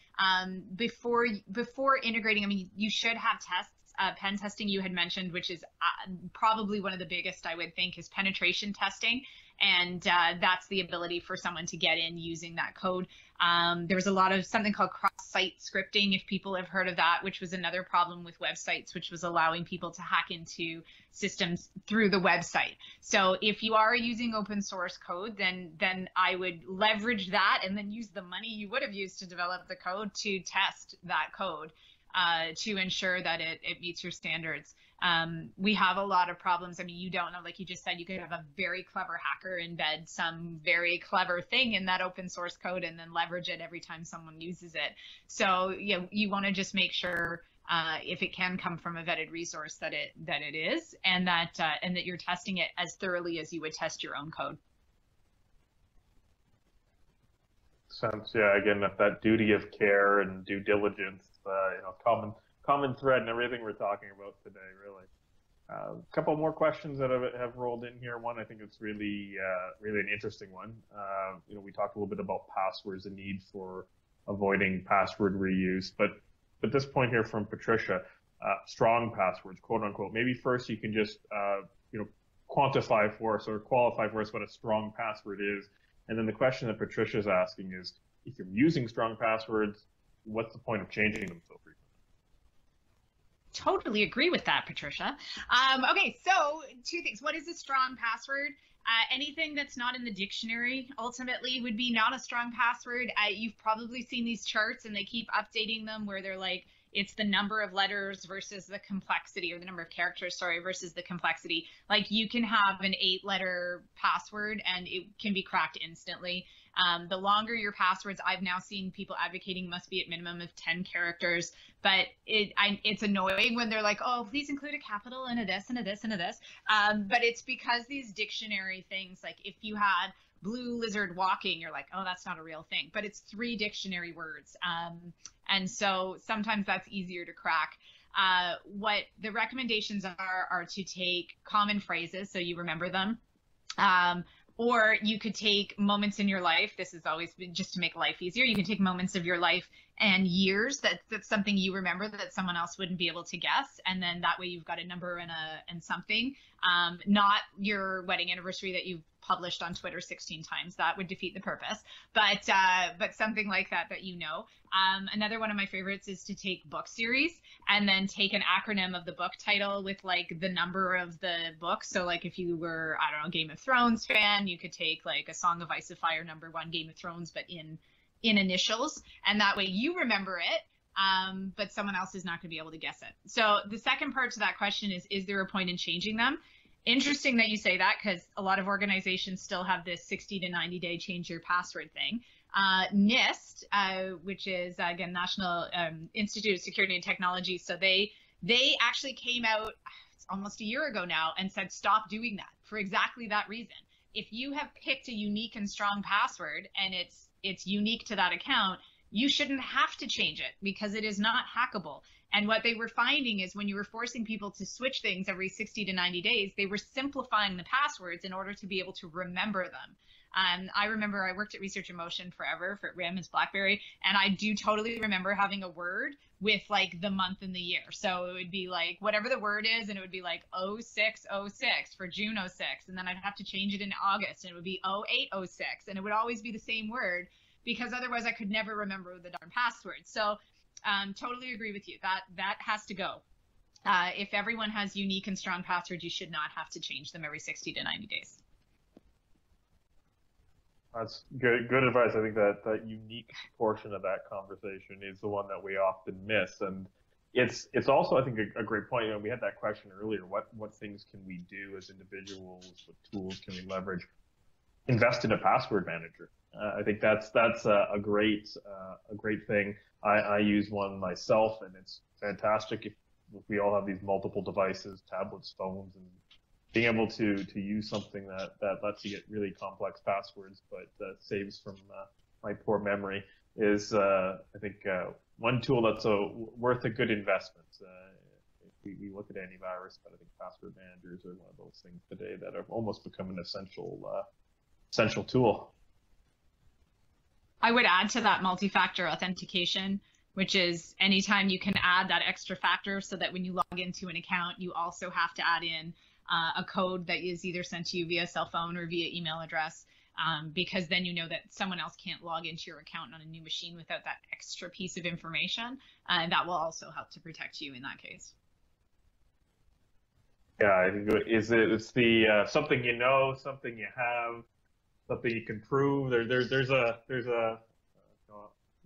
before integrating, I mean, you should have tests. Pen testing you had mentioned, which is probably one of the biggest, I would think, is penetration testing. And that's the ability for someone to get in using that code. There was a lot of something called cross-site scripting, if people have heard of that, which was another problem with websites, which was allowing people to hack into systems through the website. So if you are using open source code, then I would leverage that and then use the money you would have used to develop the code to test that code. To ensure that it meets your standards. We have a lot of problems. I mean, you don't know, like you just said, you could have a very clever hacker embed some very clever thing in that open source code and then leverage it every time someone uses it. So you want to just make sure if it can come from a vetted resource that it is, and that you're testing it as thoroughly as you would test your own code. Sense, yeah. Again, that duty of care and due diligence, common thread in everything we're talking about today, really. A couple more questions that have rolled in here. One, I think it's really an interesting one. We talked a little bit about passwords, the need for avoiding password reuse, but at this point here from Patricia, strong passwords, quote unquote. Maybe first you can just quantify for us or qualify for us what a strong password is. And then the question that Patricia's asking is, if you're using strong passwords, what's the point of changing them so frequently? Totally agree with that, Patricia. Okay, so two things. What is a strong password? Anything that's not in the dictionary ultimately would be not a strong password. You've probably seen these charts and they keep updating them where they're like, it's the number of letters versus the complexity, or the number of characters, versus the complexity. Like you can have an 8-letter password and it can be cracked instantly. The longer your passwords, I've now seen people advocating must be at minimum of 10 characters, but it's annoying when they're like, oh, please include a capital and a this and a this and a this. But it's because these dictionary things, like if you had blue lizard walking, you're like, oh, that's not a real thing, but it's 3 dictionary words. And so sometimes that's easier to crack. What the recommendations are to take common phrases so you remember them. Or you could take moments in your life. This is always just to make life easier. You can take moments of your life and years that's something you remember that someone else wouldn't be able to guess, and then that way you've got a number and something. Not your wedding anniversary that you've published on Twitter 16 times. That would defeat the purpose. But something like that you know. Another one of my favorites is to take book series and then take an acronym of the book title with like the number of the book. So like if you were, I don't know, Game of Thrones fan, you could take like A Song of Ice and Fire #1 Game of Thrones, but in initials, and that way you remember it, but someone else is not going to be able to guess it. So the second part to that question is there a point in changing them? Interesting that you say that, because a lot of organizations still have this 60 to 90 day change your password thing. NIST, which is again National Institute of Security and Technology, so they actually came out almost a year ago now and said stop doing that for exactly that reason. If you have picked a unique and strong password and it's unique to that account, you shouldn't have to change it because it is not hackable. And what they were finding is when you were forcing people to switch things every 60 to 90 days, they were simplifying the passwords in order to be able to remember them. I remember I worked at Research in Motion forever for Raymond's BlackBerry, and I do totally remember having a word with like the month and the year. So it would be like whatever the word is, and it would be like 0606 for June 06, and then I'd have to change it in August, and it would be 0806, and it would always be the same word because otherwise I could never remember the darn password. So totally agree with you. That has to go. If everyone has unique and strong passwords, you should not have to change them every 60 to 90 days. That's good advice. I think that unique portion of that conversation is the one that we often miss, and it's also, I think, a great point. You know, we had that question earlier. What things can we do as individuals? What tools can we leverage? Invest in a password manager. I think that's a great thing. I use one myself, and it's fantastic. If we all have these multiple devices, tablets, phones, and being able to use something that lets you get really complex passwords, but saves from my poor memory is, I think, one tool that's worth a good investment. We look at antivirus, but I think password managers are one of those things today that have almost become an essential tool. I would add to that multi-factor authentication, which is anytime you can add that extra factor so that when you log into an account, you also have to add in a code that is either sent to you via cell phone or via email address, because then you know that someone else can't log into your account on a new machine without that extra piece of information. And that will also help to protect you in that case. Yeah, I think it's the something you know, something you have, something you can prove. There's the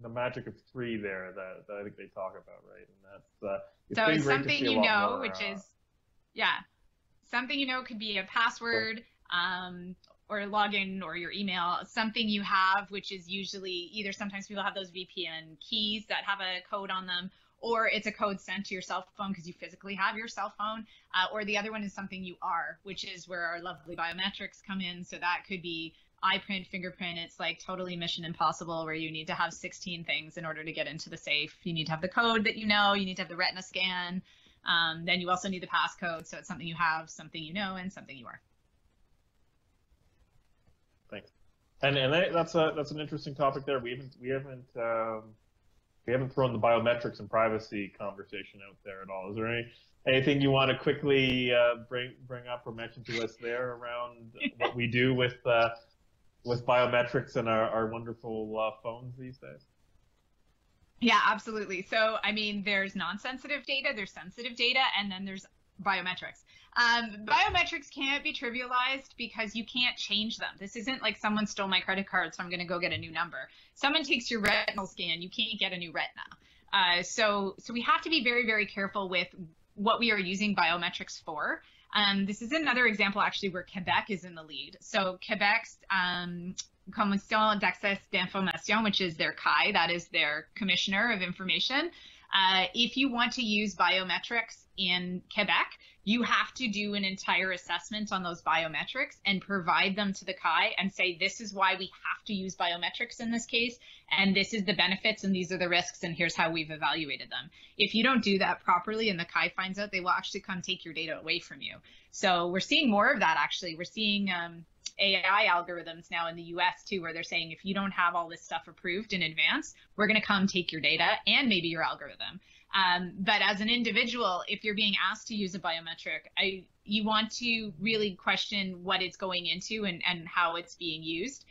magic of 3 there that I think they talk about, right? And that's so it's something you know, which is something you know could be a password or login or your email. Something you have, which is usually either sometimes people have those VPN keys that have a code on them, or it's a code sent to your cell phone because you physically have your cell phone, or the other one is something you are, which is where our lovely biometrics come in. So that could be iPrint, fingerprint. It's like totally Mission Impossible where you need to have 16 things in order to get into the safe. You need to have the code that you know, you need to have the retina scan. Then you also need the passcode, so it's something you have, something you know, and something you are. Thanks. And that's an interesting topic there. We haven't thrown the biometrics and privacy conversation out there at all. Is there anything you want to quickly bring up or mention to us there around what we do with biometrics and our wonderful phones these days? Yeah, absolutely. So, I mean, there's non-sensitive data, there's sensitive data, and then there's biometrics. Biometrics can't be trivialized because you can't change them. This isn't like someone stole my credit card, so I'm going to go get a new number. Someone takes your retinal scan, you can't get a new retina. So we have to be very, very careful with what we are using biometrics for. This is another example, actually, where Quebec is in the lead. So Quebec's Commission d'accès d'information, which is their CAI, that is their Commissioner of Information, If you want to use biometrics in Quebec, you have to do an entire assessment on those biometrics and provide them to the CAI and say, this is why we have to use biometrics in this case, and this is the benefits, and these are the risks, and here's how we've evaluated them. If you don't do that properly and the CAI finds out, they will actually come take your data away from you. So we're seeing more of that, actually. We're seeing AI algorithms now in the US too, where they're saying, if you don't have all this stuff approved in advance, we're going to come take your data and maybe your algorithm. But as an individual, if you're being asked to use a biometric, you want to really question what it's going into and how it's being used.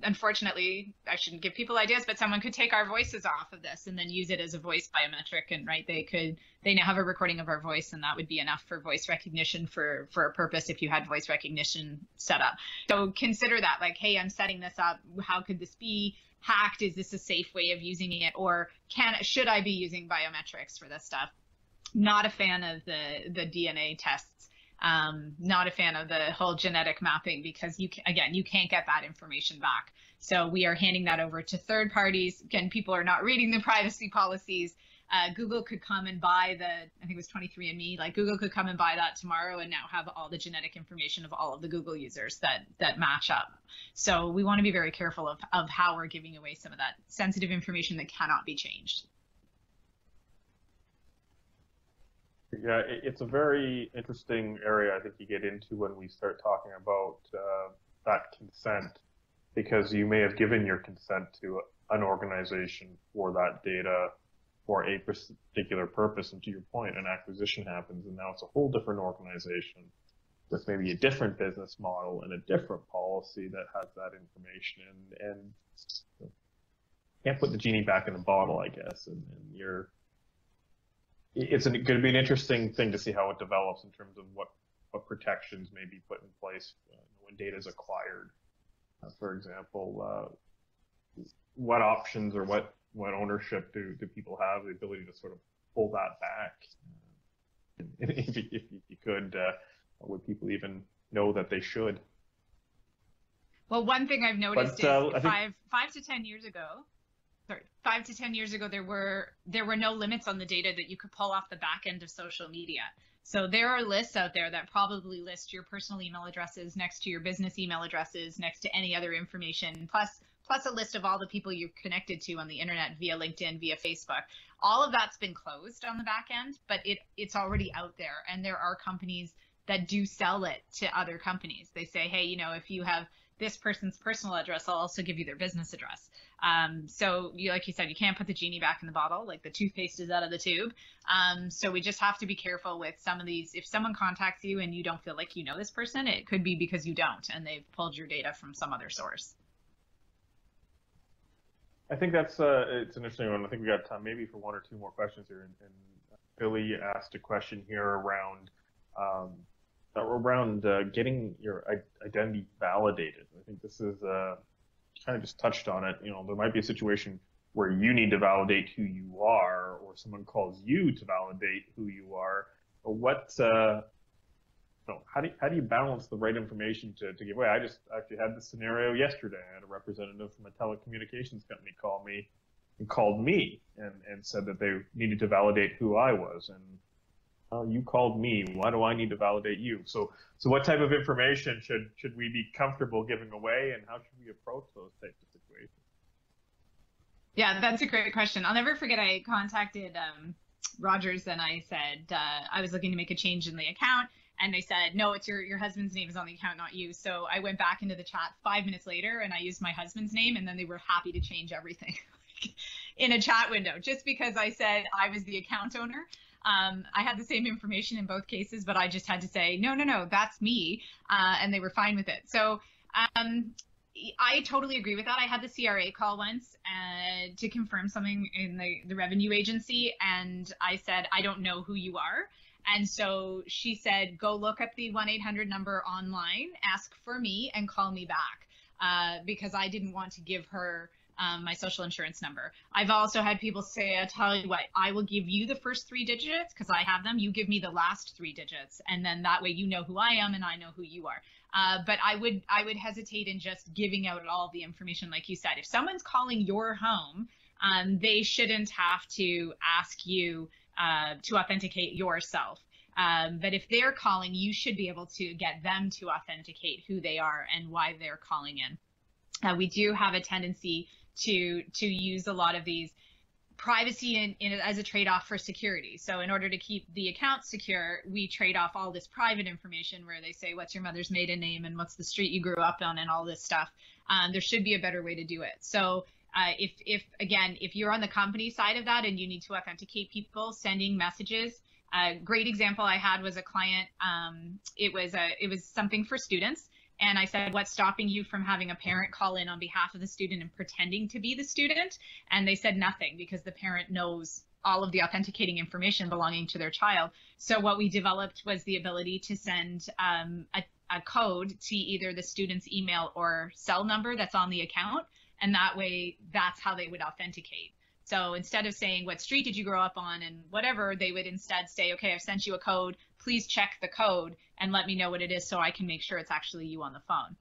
Unfortunately, I shouldn't give people ideas, but someone could take our voices off of this and then use it as a voice biometric, and right, they now have a recording of our voice, and that would be enough for voice recognition for a purpose if you had voice recognition set up. So consider that, like, hey, I'm setting this up. How could this be hacked? Is this a safe way of using it, or should I be using biometrics for this stuff? Not a fan of the DNA tests. Not a fan of the whole genetic mapping, because you can't get that information back. So we are handing that over to third parties. Again, people are not reading the privacy policies. Google could come and buy I think it was 23andMe, like Google could come and buy that tomorrow and now have all the genetic information of all of the Google users that match up. So we want to be very careful of how we're giving away some of that sensitive information that cannot be changed. Yeah, it's a very interesting area, I think, you get into when we start talking about that consent, because you may have given your consent to an organization for that data for a particular purpose, and to your point, an acquisition happens, and now it's a whole different organization with maybe a different business model and a different policy that has that information, and you can't put the genie back in the bottle, I guess, and it's going to be an interesting thing to see how it develops in terms of what protections may be put in place when data is acquired. For example, what options or what ownership do people have, the ability to sort of pull that back? If you could, would people even know that they should? Well, one thing I've noticed is 5 to 10 years ago, 5 to 10 years ago, there were no limits on the data that you could pull off the back end of social media. So there are lists out there that probably list your personal email addresses next to your business email addresses, next to any other information, plus a list of all the people you're connected to on the internet via LinkedIn, via Facebook. All of that's been closed on the back end, but it's already out there, and there are companies that do sell it to other companies. They say, hey, if you have this person's personal address, I'll also give you their business address. So like you said, you can't put the genie back in the bottle, like the toothpaste is out of the tube. So we just have to be careful with some of these. If someone contacts you and you don't feel like you know this person, it could be because you don't, and they've pulled your data from some other source. I think it's an interesting one. I think we got time maybe for one or two more questions here. And Billy asked a question here around getting your identity validated. I think this is kind of just touched on it. There might be a situation where you need to validate who you are, or someone calls you to validate who you are. Or how do you balance the right information to give away? I just actually had this scenario yesterday. I had a representative from a telecommunications company called me and said that they needed to validate who I was. And you called me. Why do I need to validate you? So what type of information should we be comfortable giving away, and how should we approach those types of situations? Yeah, that's a great question. I'll never forget, I contacted Rogers, and I said I was looking to make a change in the account, and they said, no, it's your husband's name is on the account, not you. So I went back into the chat 5 minutes later, and I used my husband's name, and then they were happy to change everything in a chat window, just because I said I was the account owner. I had the same information in both cases, but I just had to say, no, that's me. And they were fine with it. So I totally agree with that. I had the CIRA call once to confirm something in the revenue agency. And I said, I don't know who you are. And so she said, go look up the 1-800 number online, ask for me, and call me back, because I didn't want to give her my social insurance number. I've also had people say, I'll tell you what, I will give you the first 3 digits because I have them. You give me the last 3 digits. And then that way you know who I am and I know who you are. But I would hesitate in just giving out all the information like you said. If someone's calling your home, they shouldn't have to ask you to authenticate yourself. But if they're calling, you should be able to get them to authenticate who they are and why they're calling in. We do have a tendency to use a lot of these privacy as a trade-off for security. So in order to keep the account secure, we trade off all this private information where they say, what's your mother's maiden name and what's the street you grew up on and all this stuff. There should be a better way to do it. So if you're on the company side of that and you need to authenticate people, sending messages. A great example I had was a client. It was something for students. And I said, what's stopping you from having a parent call in on behalf of the student and pretending to be the student? And they said nothing, because the parent knows all of the authenticating information belonging to their child. So what we developed was the ability to send a code to either the student's email or cell number that's on the account. And that way, that's how they would authenticate. So instead of saying, what street did you grow up on and whatever, they would instead say, okay, I've sent you a code. Please check the code and let me know what it is so I can make sure it's actually you on the phone.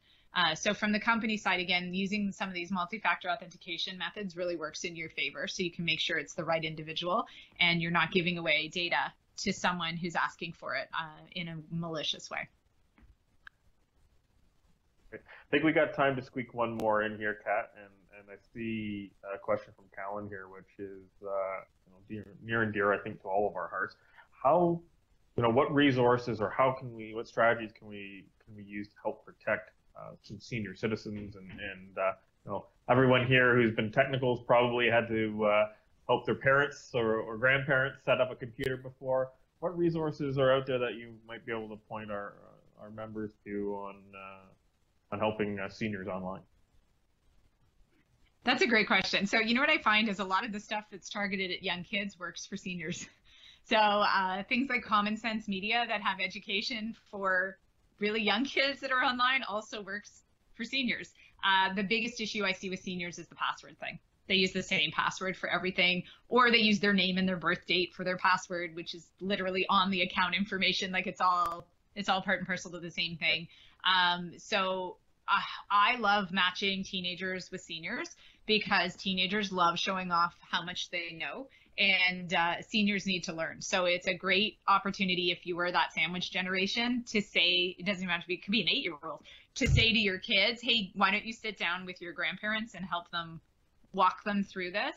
So from the company side, again, using some of these multi-factor authentication methods really works in your favor. So you can make sure it's the right individual and you're not giving away data to someone who's asking for it in a malicious way. I think we got time to squeak one more in here, Kat, and I see a question from Callan here, which is near and dear, I think, to all of our hearts. How, what resources or what strategies can we use to help protect some senior citizens and everyone here who's been technical has probably had to help their parents or grandparents set up a computer before. What resources are out there that you might be able to point our members to on helping seniors online? That's a great question. So what I find is a lot of the stuff that's targeted at young kids works for seniors. So things like Common Sense Media that have education for really young kids that are online also works for seniors. The biggest issue I see with seniors is the password thing. They use the same password for everything, or they use their name and their birth date for their password, which is literally on the account information. Like it's all part and parcel to the same thing. So I love matching teenagers with seniors because teenagers love showing off how much they know, and seniors need to learn. So it's a great opportunity if you were that sandwich generation to say, it doesn't even have to be, it could be an 8-year-old, to say to your kids, hey, why don't you sit down with your grandparents and help them walk them through this?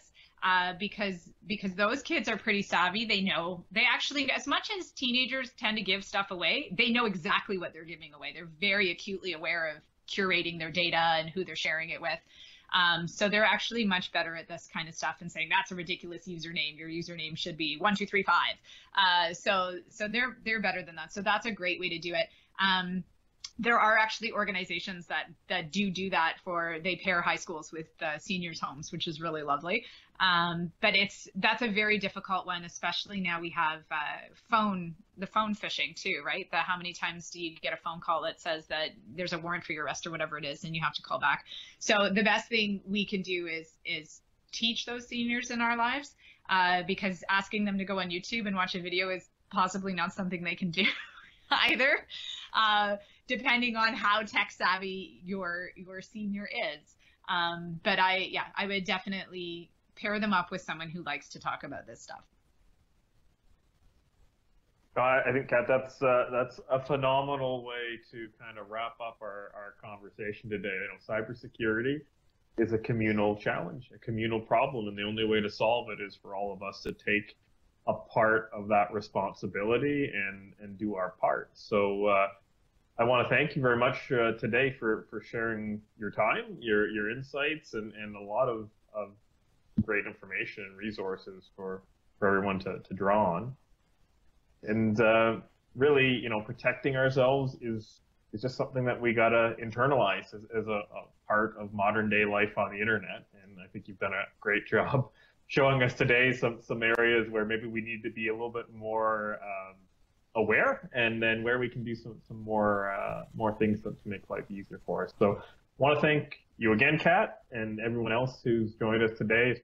Because those kids are pretty savvy. They know, they actually, as much as teenagers tend to give stuff away, they know exactly what they're giving away. They're very acutely aware of curating their data and who they're sharing it with. So they're actually much better at this kind of stuff and saying, that's a ridiculous username. Your username should be 1235. So they're better than that. So that's a great way to do it. There are actually organizations that do that they pair high schools with seniors' homes, which is really lovely. But that's a very difficult one, especially now we have the phone phishing too, right? How many times do you get a phone call that says that there's a warrant for your arrest or whatever it is, and you have to call back? So the best thing we can do is teach those seniors in our lives, because asking them to go on YouTube and watch a video is possibly not something they can do either, depending on how tech savvy your senior is. But I would definitely pair them up with someone who likes to talk about this stuff. I think, Kat, that's a phenomenal way to kind of wrap up our conversation today. Cybersecurity is a communal challenge, a communal problem, and the only way to solve it is for all of us to take a part of that responsibility and do our part. So I want to thank you very much today for sharing your time, your insights, and a lot of great information and resources for everyone to draw on. And really, protecting ourselves is just something that we gotta internalize as a part of modern day life on the internet. And I think you've done a great job showing us today some areas where maybe we need to be a little bit more aware, and then where we can do some more things to make life easier for us. So I want to thank you again, Kat, and everyone else who's joined us today.